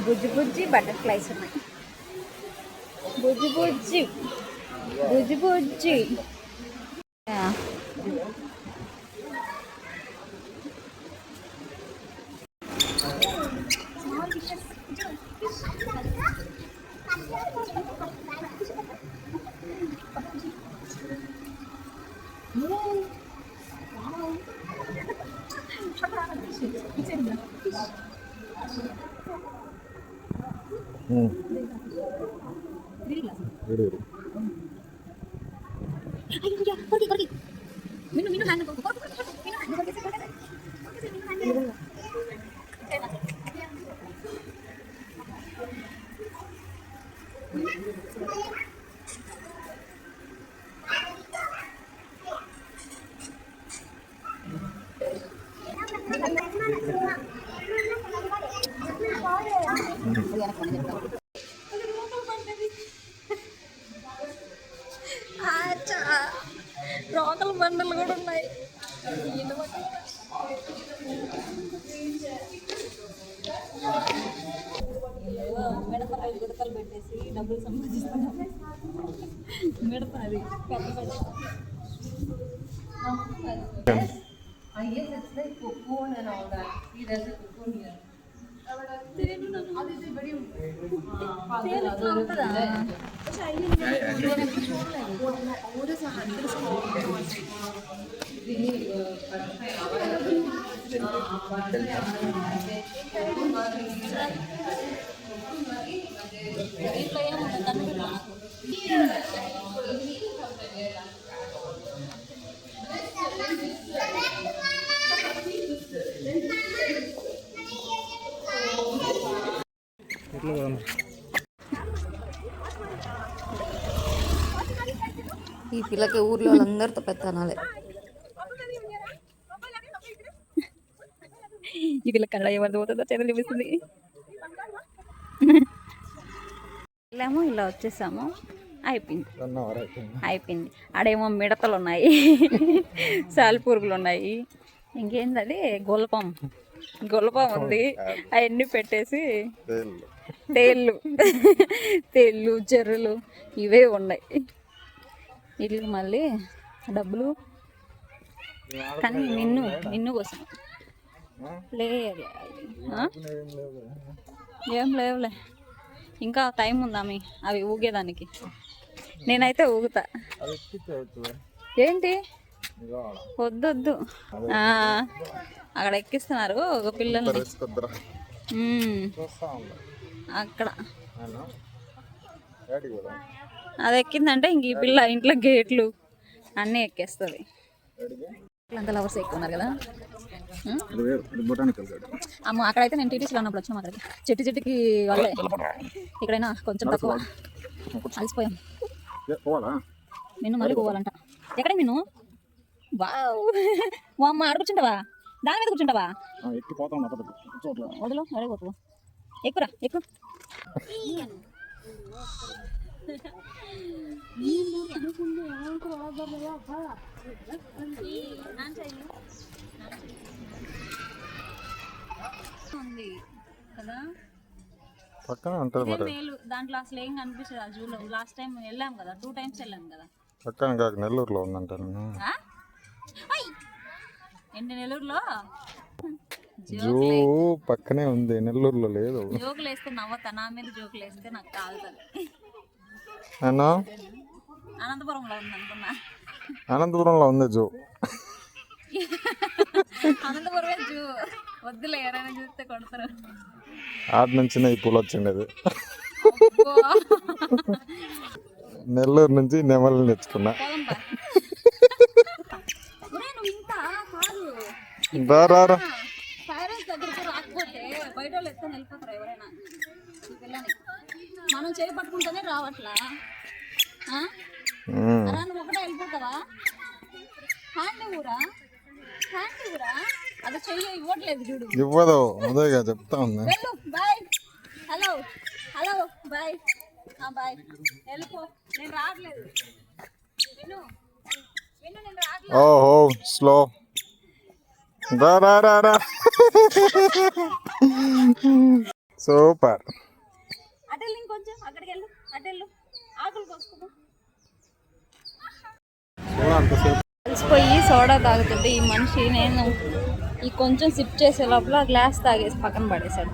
బుజ్జి బుజ్జి butterflies ఉన్నాయి. బుజ్జి బుజ్జి బుజ్జి బుజ్జి. రోకల బండలు కూడా ఉన్నాయి. మిడతలు గుడతలు పెట్టేసి డబ్బులు సంపాదిస్తున్నాం. మిడత అది పెద్ద ఈ పిల్లకి ఊర్లో వాళ్ళందరితో పెత్తనాలే. ఈ పిల్ల కన్నడ ఎవరిది పోతుందో చేతులు చూపిస్తుంది. వెళ్ళాము, ఇలా వచ్చేసాము, అయిపోయింది. ఆడేమో మిడతలు ఉన్నాయి, సాలిపురుగులు ఉన్నాయి, ఇంకేంటది గొల్పం ఉంది. అవన్నీ పెట్టేసి తేళ్ళు చెర్రులు ఇవే ఉన్నాయి. ఇల్లు మళ్ళీ డబ్బులు కానీ నిన్ను కోసం లేదు, ఏం లేవులే, ఇంకా టైం ఉందా అవి ఊగేదానికి. నేనైతే ఊగుతా. ఏంటి వద్దొద్దు, అక్కడ ఎక్కిస్తున్నారు ఒక పిల్లల్ని అక్కడ. అది ఎక్కిందంటే ఇంక ఈ పిల్ల ఇంట్లో గేట్లు అన్నీ ఎక్కేస్తుంది. అంత లవర్స్ ఎక్కువ ఉన్నారు కదా. అమ్మ అక్కడైతే నేను టీటీసీలో ఉన్నప్పుడు వచ్చాము, అక్కడికి చెట్టుకి వాళ్ళే. ఇక్కడైనా కొంచెం తక్కువ, అలసిపోయాం. నిన్ను మళ్ళీ పోవాలంట. ఎక్కడ నిన్ను? వా అమ్మ ఆడ కూర్చుంటావా? దాని మీద కూర్చుంటావా? వదిలో అడగపోతావా? ఎక్కురా ఎక్కు. పక్కన ఉంటుంది మరి. దాంట్లో అసలు ఏం కనిపిస్తుంది ఆ జూలో. లాస్ట్ టైం వెళ్ళాం కదా, 2 times వెళ్ళాం కదా. పక్కన కాక నెల్లూరులో ఉందంట. ఏంటి నెల్లూరులో జూ పక్కనే ఉంది, నెల్లూరులో లేదు. జోకులు వేస్తే నవ్వతా, నా మీద జోకులు వేస్తే నాకు కాలుతుంది. అనంతపురంలో ఉంది అనుకున్నా. అనంతపురంలో ఉంది జూ. అనంతపురమే జూ. వద్దులే, ఎవరైనా చూస్తే కొడతారు. ఆటి నుంచి ఈ పూలు వచ్చిండేది. నెల్లూరు నుంచి నెమలు తెచ్చుకున్నా. రారా రాకపోతే బయట వాళ్ళు ఎత్తుకొని వెళ్ళిపోతారు ఎవరైనా. ఈ పిల్లని మనం చేయి పట్టుకుంటేనే రావట్లా. నువ్వు ఒకటే వెళ్ళిపోతావా? హ్యాండ్ ఊరా అది చెయ్యి ఇవ్వట్లేదు చూడు. ఇవ్వదు, అదేగా చెప్తా ఉంది. బాయ్, హలో బాయ్ బాయ్, వెళ్ళిపో. నేను రావట్లేదు. నేను రావట్లేదు. ఓహో స్లో. రా రా రా రా సూపర్. అటెళ్ళు ఇంకొంచెం, అక్కడికి వెళ్ళు, అటెళ్ళు, ఆకులు కోసుకుందాం. కలిసిపోయి సోడా తాగుతుంటే ఈ మనిషి, నేను ఈ కొంచెం సిప్ చేసే లోపల గ్లాస్ తాగేసి పక్కన పడేశాడు.